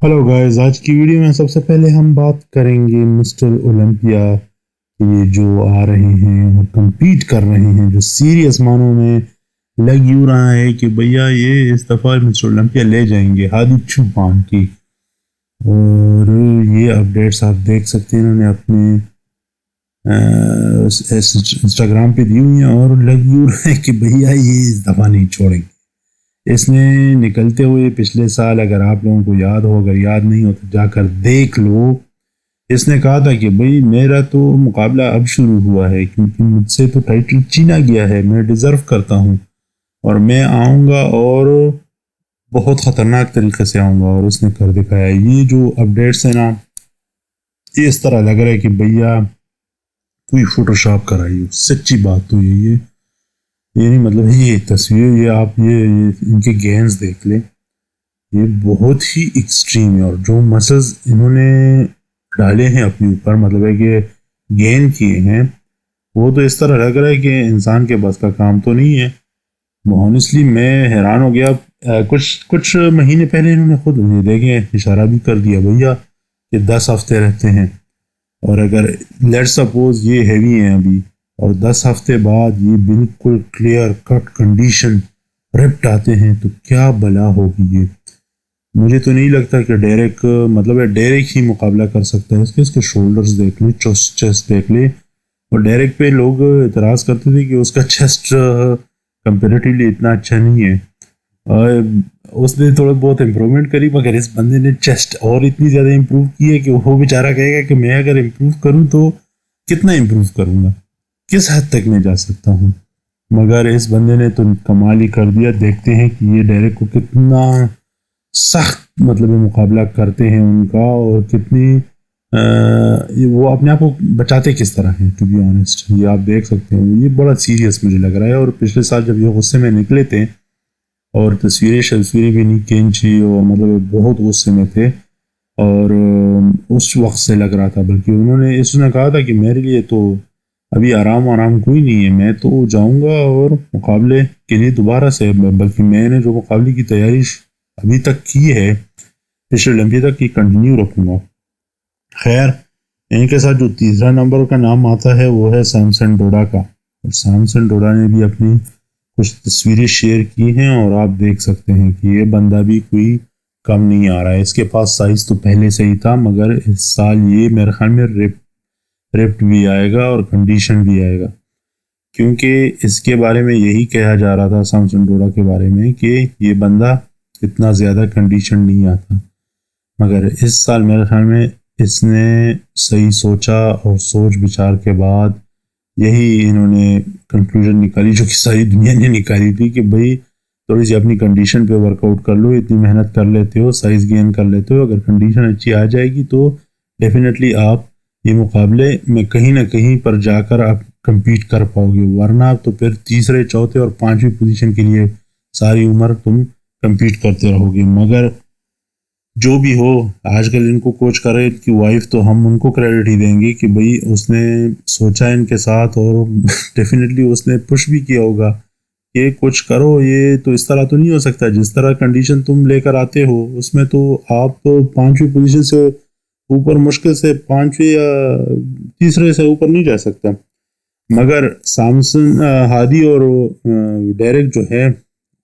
Hello guys, आज की video में सबसे पहले हम बात करेंगे मिस्टर ओलंपिया ये जो आ रहे हैं और compete कर रहे हैं, जो सीरियस मानों में लग यूँ रहा है कि भैया ये इस दफ़ा मिस्टर ओलंपिया ले जाएंगे हादी चुपान की। और ये अपडेट्स आप देख सकते हैं, इन्होंने अपने इंस्टाग्राम पे दी हुई हैं और लग यूँ रहा है कि भैया ये इस दफ़ा नहीं छोड़ेंगे। इसने निकलते हुए पिछले साल, अगर आप लोगों को याद हो, अगर याद नहीं हो तो जाकर देख लो, इसने कहा था कि भाई मेरा तो मुकाबला अब शुरू हुआ है क्योंकि मुझसे तो टाइटल छीना गया है, मैं डिज़र्व करता हूँ और मैं आऊँगा और बहुत ख़तरनाक तरीके से आऊँगा। और उसने कर दिखाया। ये जो अपडेट्स है ना, ये इस तरह लग रहा है कि भैया कोई फोटोशॉप कराई हो। सच्ची बात तो यही है। ये नहीं मतलब ये तस्वीर, ये आप ये इनके गेंस देख लें, ये बहुत ही एक्सट्रीम है। और जो मसल्स इन्होंने डाले हैं अपने ऊपर, मतलब है कि गेन किए हैं, वो तो इस तरह लग रहा है कि इंसान के बस का काम तो नहीं है। ऑनेस्टली मैं हैरान हो गया। कुछ महीने पहले इन्होंने खुद मुझे देखे इशारा भी कर दिया भैया कि 10 हफ्ते रहते हैं, और अगर लेट सपोज ये हैवी हैं अभी और 10 हफ्ते बाद ये बिल्कुल क्लियर कट कंडीशन रिप्ट आते हैं तो क्या भला होगी ये। मुझे तो नहीं लगता कि डेरेक, मतलब है डेरेक ही मुकाबला कर सकता है। इसके शोल्डर्स देख ले, चेस्ट देख ले। और डेरेक पे लोग इतराज़ करते थे कि उसका चेस्ट कंपेरेटिवली इतना अच्छा नहीं है, और उसने थोड़ा बहुत इम्प्रूवमेंट करी, मगर इस बंदे ने चेस्ट और इतनी ज़्यादा इम्प्रूव की है कि वो बेचारा कहेगा कि मैं अगर इम्प्रूव करूँ तो कितना इम्प्रूव करूँगा, किस हद तक मैं जा सकता हूँ। मगर इस बंदे ने तो कमाल ही कर दिया। देखते हैं कि ये डेरेक को कितना सख्त मतलब मुकाबला करते हैं उनका, और कितनी वो अपने आप को बचाते किस तरह हैं। टू बी ऑनेस्ट, ये आप देख सकते हैं, ये बड़ा सीरियस मुझे लग रहा है। और पिछले साल जब ये गुस्से में निकले थे और तस्वीरें भी नहीं खींची, और मतलब बहुत गुस्से में थे, और उस वक्त से लग रहा था, बल्कि उसने कहा था कि मेरे लिए तो अभी आराम कोई नहीं है, मैं तो जाऊंगा और मुकाबले के लिए दोबारा से, बल्कि मैंने जो मुकाबले की तैयारी अभी तक की है मिस्टर ओलंपिया तक की कंटिन्यू रखूंगा। खैर, इनके साथ जो तीसरा नंबर का नाम आता है वो है सैमसन डोडा का। और सैमसन डोडा ने भी अपनी कुछ तस्वीरें शेयर की हैं, और आप देख सकते हैं कि ये बंदा भी कोई कम नहीं आ रहा है। इसके पास साइज तो पहले से ही था, मगर इस साल ये मेरे ख्याल में रिप्ट भी आएगा और कंडीशन भी आएगा, क्योंकि इसके बारे में यही कहा जा रहा था सैमसन डोडा के बारे में कि ये बंदा इतना ज़्यादा कंडीशन नहीं आता। मगर इस साल मेरे ख्याल में इसने सही सोचा, और सोच विचार के बाद यही इन्होंने कंक्लूजन निकाली, जो कि सारी दुनिया ने निकाली थी, कि भाई थोड़ी सी अपनी कंडीशन पे वर्कआउट कर लो। इतनी मेहनत कर लेते हो, साइज गेन कर लेते हो, अगर कंडीशन अच्छी आ जाएगी तो डेफिनेटली आप ये मुकाबले में कहीं ना कहीं पर जाकर आप compete कर पाओगे। वरना तो फिर तीसरे, चौथे और पांचवी पोजीशन के लिए सारी उम्र तुम compete करते रहोगे। मगर जो भी हो, आजकल इनको कोच करे इनकी वाइफ, तो हम उनको क्रेडिट ही देंगे कि भाई उसने सोचा इनके साथ, और डेफिनेटली उसने पुश भी किया होगा कि कुछ करो, ये तो इस तरह तो नहीं हो सकता, जिस तरह कंडीशन तुम लेकर आते हो उसमें तो आप पांचवी पोजीशन से ऊपर, मुश्किल से पांचवी या तीसरे से ऊपर नहीं जा सकता। मगर सैमसन, हादी और डेरेक जो है,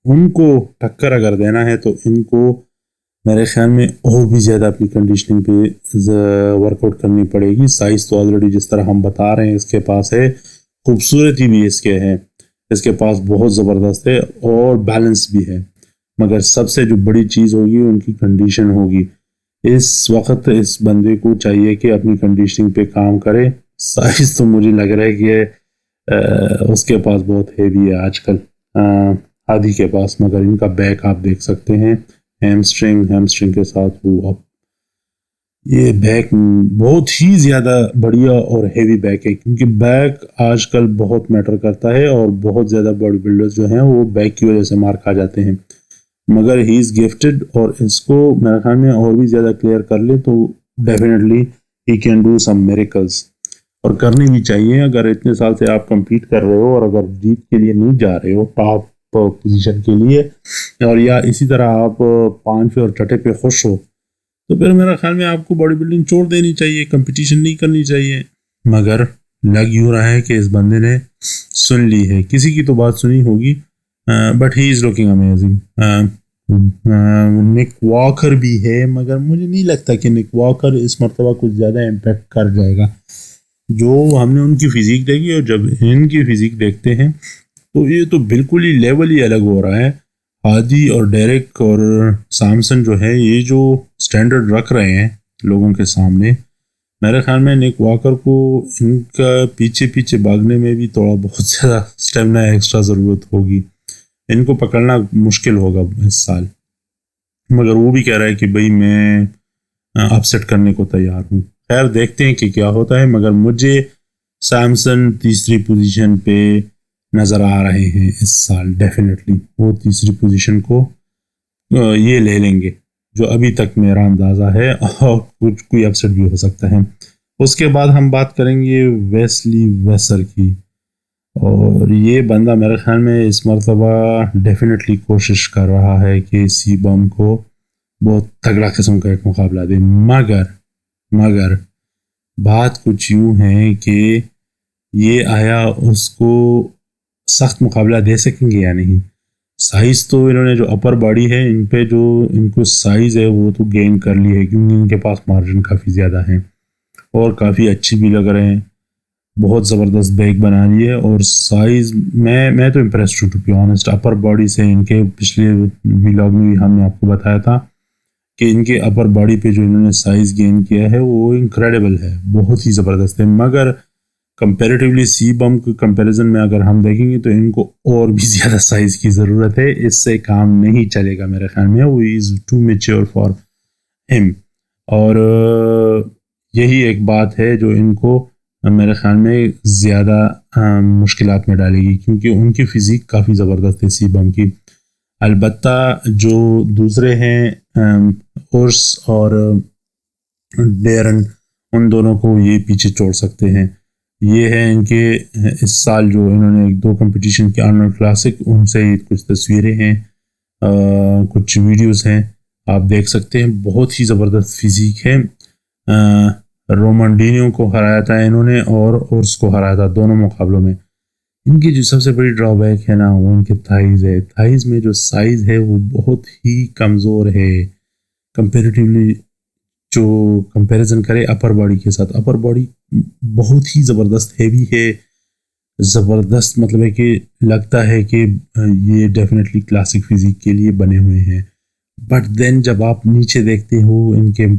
उनको टक्कर अगर देना है तो इनको मेरे ख्याल में और भी ज़्यादा अपनी कंडीशनिंग पे वर्कआउट करनी पड़ेगी। साइज़ तो ऑलरेडी जिस तरह हम बता रहे हैं इसके पास है, खूबसूरती भी इसके है, इसके पास बहुत ज़बरदस्त है, और बैलेंस भी है। मगर सबसे जो बड़ी चीज़ होगी उनकी कंडीशन होगी। इस वक्त इस बंदे को चाहिए कि अपनी कंडीशनिंग पे काम करे। साइज़ तो मुझे लग रहा है कि उसके पास बहुत हेवी है आजकल, हादी के पास। मगर इनका बैक आप देख सकते हैं, हैमस्ट्रिंग के साथ वो अब ये बैक बहुत ही ज़्यादा बढ़िया और हेवी बैक है, क्योंकि बैक आजकल बहुत मैटर करता है, और बहुत ज़्यादा बॉडी बिल्डर्स जो हैं वो बैक की वजह से मार खा जाते हैं। मगर ही इज़ गिफ्टेड, और इसको मेरे ख्याल में और भी ज़्यादा क्लियर कर ले तो definitely he can do some miracles, और करने भी चाहिए। अगर इतने साल से आप compete कर रहे हो, और अगर जीत के लिए नहीं जा रहे हो टॉप पोजीशन के लिए, और या इसी तरह आप पांचवें और छठे पे खुश हो, तो फिर मेरा ख्याल में आपको बॉडी बिल्डिंग छोड़ देनी चाहिए, कंपटीशन नहीं करनी चाहिए। मगर लग यूँ रहा है कि इस बंदे ने सुन ली है, किसी की तो बात सुनी होगी, but he is looking amazing. Nick Walker भी है, मगर मुझे नहीं लगता कि निक वॉकर इस मरतबा कुछ ज़्यादा इम्पेक्ट कर जाएगा। जो हमने उनकी फ़िज़ीक देखी और जब इनकी फ़िज़ीक देखते हैं तो ये तो बिल्कुल ही लेवल ही अलग हो रहा है। हादी और डेरेक और सैमसन जो है, ये जो स्टैंडर्ड रख रहे हैं लोगों के सामने, मेरे ख्याल में निक वॉकर को इनका पीछे पीछे भागने में भी थोड़ा बहुत ज़्यादा स्टेमिना एक्स्ट्रा ज़रूरत होगी। इनको पकड़ना मुश्किल होगा इस साल। मगर वो भी कह रहा है कि भाई मैं अपसेट करने को तैयार हूँ। खैर देखते हैं कि क्या होता है, मगर मुझे सैमसन तीसरी पोजीशन पे नज़र आ रहे हैं इस साल। डेफिनेटली वो तीसरी पोजीशन को ये ले लेंगे, जो अभी तक मेरा अंदाज़ा है, और कुछ कोई अपसेट भी हो सकता है। उसके बाद हम बात करेंगे वेस्ली वेसर की, और ये बंदा मेरे ख्याल में इस मरतबा डेफिनेटली कोशिश कर रहा है कि सी बम को बहुत तगड़ा किस्म का एक मुकाबला दे। मगर बात कुछ यूँ है कि ये आया उसको सख्त मुकाबला दे सकेंगे या नहीं। साइज़ तो इन्होंने जो अपर बॉडी है, इन पे जो इनको साइज़ है वो तो गेन कर ली है, क्योंकि इनके पास मार्जिन काफ़ी ज़्यादा है और काफ़ी अच्छी भी लग रहे हैं। बहुत ज़बरदस्त बैग बना ली है, और साइज़ मैं तो इम्प्रेस्ड हूँ to be honest. Upper body से इनके पिछले व्लॉग में भी हमने आपको बताया था कि इनके अपर बॉडी पे जो इन्होंने साइज़ गेन किया है वो इनक्रेडिबल है, बहुत ही ज़बरदस्त है। मगर कंपैरेटिवली सी बम के कंपैरिजन में अगर हम देखेंगे तो इनको और भी ज़्यादा साइज़ की ज़रूरत है, इससे काम नहीं चलेगा मेरे ख्याल में। वो is too mature for him, और यही एक बात है जो इनको मेरे ख्याल में ज़्यादा मुश्किलात में डालेगी, क्योंकि उनकी फ़िज़ीक काफ़ी ज़बरदस्त है सी बम की। अलबत्ता जो दूसरे हैं ओर्स और डेरन, उन दोनों को ये पीछे छोड़ सकते हैं। ये है इनके इस साल जो इन्होंने एक दो कंपटीशन के आर्नल्ड क्लासिक, उनसे कुछ तस्वीरें हैं, कुछ वीडियोस हैं, आप देख सकते हैं। बहुत ही ज़बरदस्त फिज़ीक है। रोमनडिनियो को हराया था इन्होंने और ओर्स को हराया था दोनों मुकाबलों में। इनकी जो सबसे बड़ी ड्रॉबैक है ना, वो इनके थाइज़ है। थाइज़ में जो साइज़ है वो बहुत ही कमज़ोर है कंपेरेटिवली, जो कंपैरिजन करे अपर बॉडी के साथ। अपर बॉडी बहुत ही ज़बरदस्त हैवी है, ज़बरदस्त, मतलब है कि लगता है कि ये डेफिनेटली क्लासिक फिज़ीक के लिए बने हुए हैं। बट देन जब आप नीचे देखते हो इनके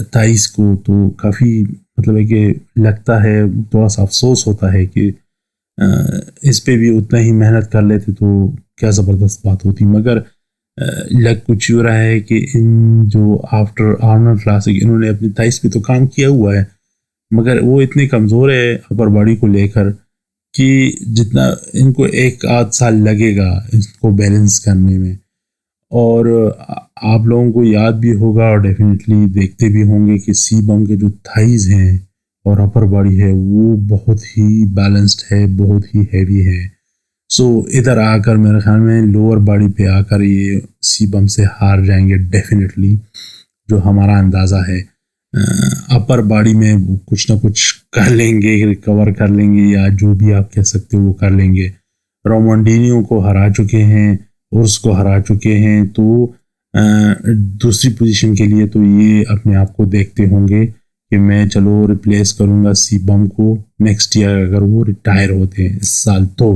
थाइज़ को, तो काफ़ी मतलब है कि लगता है, थोड़ा सा अफसोस होता है कि इस पे भी उतना ही मेहनत कर लेते तो क्या ज़बरदस्त बात होती। मगर लग कुछ यूँ रहा है कि इन जो आफ्टर आर्नल्ड क्लासिक इन्होंने अपनी थाइस पे तो काम किया हुआ है, मगर वो इतने कमज़ोर है अपर बॉडी को लेकर कि जितना इनको एक आध साल लगेगा इसको बैलेंस करने में। और आप लोगों को याद भी होगा और डेफिनेटली देखते भी होंगे कि सी बम के जो थाइज़ हैं और अपर बॉडी है वो बहुत ही बैलेंस्ड है, बहुत ही हैवी है। सो इधर आकर मेरे ख्याल में लोअर बॉडी पे आकर ये सी बम से हार जाएंगे डेफिनेटली, जो हमारा अंदाज़ा है। अपर बॉडी में वो कुछ ना कुछ कर लेंगे, रिकवर कर लेंगे, या जो भी आप कह सकते हो वो कर लेंगे। रोमनडिनियो को हरा चुके हैं और उसको हरा चुके हैं, तो दूसरी पोजीशन के लिए तो ये अपने आप को देखते होंगे कि मैं चलो रिप्लेस करूँगा सी बम को नेक्स्ट ईयर, अगर वो रिटायर होते हैं इस साल तो।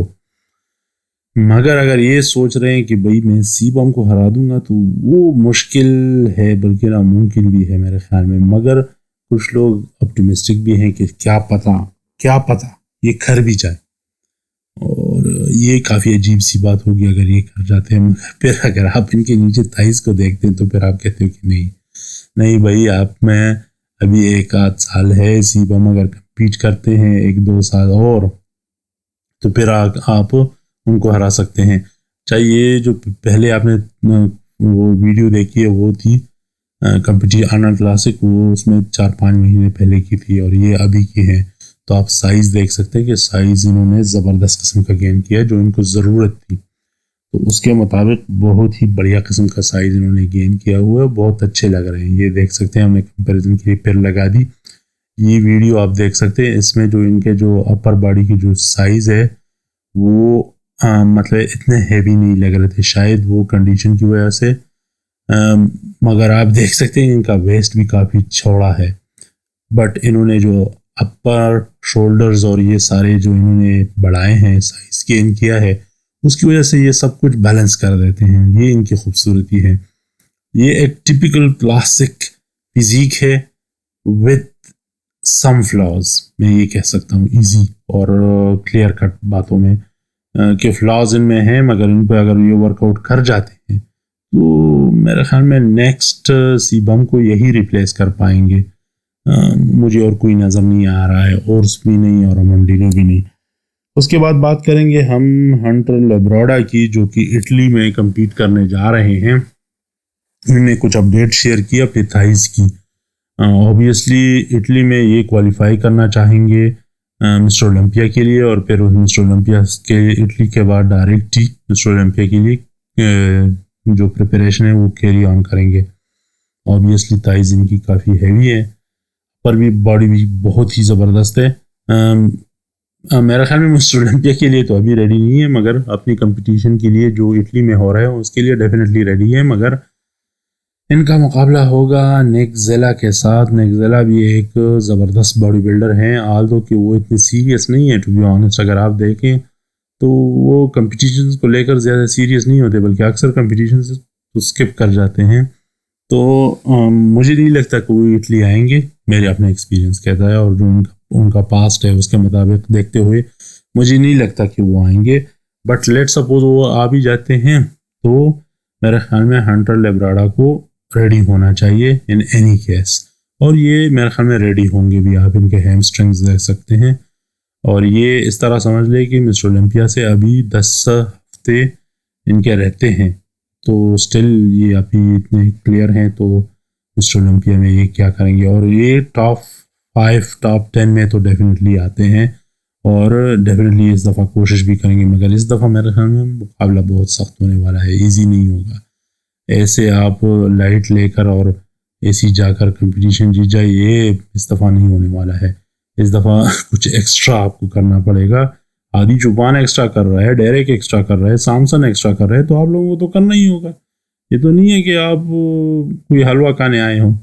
मगर अगर ये सोच रहे हैं कि भाई मैं सी बम को हरा दूंगा, तो वो मुश्किल है, बल्कि नामुमकिन भी है मेरे ख्याल में। मगर कुछ लोग ऑप्टिमिस्टिक भी हैं कि क्या पता ये कर भी जाए, और ये काफ़ी अजीब सी बात होगी अगर ये कर जाते हैं। मगर फिर अगर आप इनके नीचे थाइस को देखते हैं तो फिर आप कहते हो कि नहीं भाई, आप में अभी एक आध साल है, सी बम अगर कम्पीट करते हैं एक दो साल और, तो फिर आप उनको हरा सकते हैं। चाहे ये जो पहले आपने वो वीडियो देखी है वो थी कंपटीशन आर्नल्ड क्लासिक, वो उसमें 4-5 महीने पहले की थी, और ये अभी की है। तो आप साइज़ देख सकते हैं कि साइज़ इन्होंने ज़बरदस्त किस्म का गेन किया जो इनको ज़रूरत थी। तो उसके मुताबिक बहुत ही बढ़िया किस्म का साइज़ इन्होंने गेन किया हुआ है, बहुत अच्छे लग रहे हैं। ये देख सकते हैं, हमने कंपैरिजन के लिए फिर लगा दी ये वीडियो, आप देख सकते हैं इसमें जो इनके जो अपर बॉडी की जो साइज़ है वो मतलब इतने हैवी नहीं लग रहे थे, शायद वो कंडीशन की वजह से। मगर आप देख सकते हैं इनका वेस्ट भी काफ़ी चौड़ा है, बट इन्होंने जो अपर शोल्डर्स और ये सारे जो इन्होंने बढ़ाए हैं, साइज गेन किया है, उसकी वजह से ये सब कुछ बैलेंस कर देते हैं। ये इनकी खूबसूरती है। ये एक टिपिकल क्लासिक फिजिक है विद सम फ्लॉज, मैं ये कह सकता हूँ इजी और क्लियर कट बातों में कि फ्लॉज इनमें हैं, मगर इन पर अगर ये वर्कआउट कर जाते हैं तो मेरे ख्याल में नेक्स्ट सीबम को यही रिप्लेस कर पाएंगे। मुझे और कोई नज़र नहीं आ रहा है, ओर्स भी नहीं और मोंडिनो भी नहीं। उसके बाद बात करेंगे हम हंटर लेब्राडा की, जो कि इटली में compete करने जा रहे हैं। इन्होंने कुछ अपडेट शेयर किया अपनी थाइस की। ऑब्वियसली इटली में ये क्वालिफाई करना चाहेंगे मिस्टर ओलंपिया के लिए, और फिर मिस्टर ओलंपिया के इटली के बाद डायरेक्ट ही मिस्टर ओलंपिया के लिए जो प्रिपरेशन है वो कैरी ऑन करेंगे। ऑब्वियसली थाइस इनकी काफ़ी हैवी है, पर भी बॉडी भी बहुत ही ज़बरदस्त है। मेरा ख्याल में मिस्टर ओलंपिया के लिए तो अभी रेडी नहीं है, मगर अपनी कंपटीशन के लिए जो इटली में हो रहा है उसके लिए डेफिनेटली रेडी है। मगर इनका मुकाबला होगा निक ज़ेला के साथ। निक ज़ेला भी एक ज़बरदस्त बॉडी बिल्डर हैं, आल्दो कि वो इतनी सीरियस नहीं है टू बी ऑनेस्ट। अगर आप देखें तो वो कंपटीशन को लेकर ज़्यादा सीरियस नहीं होते, बल्कि अक्सर कंपटीशन से तो स्किप कर जाते हैं। तो मुझे नहीं लगता कि वो इटली आएंगे, मेरे अपने एक्सपीरियंस कहता है, और जो उनका पास्ट है उसके मुताबिक देखते हुए मुझे नहीं लगता कि वो आएंगे। बट लेट सपोज वो आ भी जाते हैं तो मेरे ख्याल में हंटर लेब्राडा को रेडी होना चाहिए इन एनी केस, और ये मेरे ख्याल में रेडी होंगे भी। आप इनके हैमस्ट्रिंग्स देख सकते हैं, और ये इस तरह समझ लें कि मिस्टर ओलंपिया से अभी 10 हफ्ते इनके रहते हैं, तो स्टिल ये अभी इतने क्लियर हैं, तो मिस्टर ओलंपिया में ये क्या करेंगे। और ये टॉप 5 टॉप 10 में तो डेफिनेटली आते हैं, और डेफिनेटली इस दफ़ा कोशिश भी करेंगे। मगर इस दफ़ा मेरे ख्याल में मुकाबला बहुत सख्त होने वाला है, इजी नहीं होगा। ऐसे आप लाइट लेकर और ऐसी जाकर कंपटीशन जीत जाए, ये इस दफ़ा नहीं होने वाला है। इस दफ़ा कुछ एक्स्ट्रा आपको करना पड़ेगा। आदि चुपान एक्स्ट्रा कर रहा है, डेरेक एक्स्ट्रा कर रहा है, सैमसन एक्स्ट्रा कर रहा है, तो आप लोगों को तो करना ही होगा। ये तो नहीं है कि आप कोई हलवा खाने आए हो।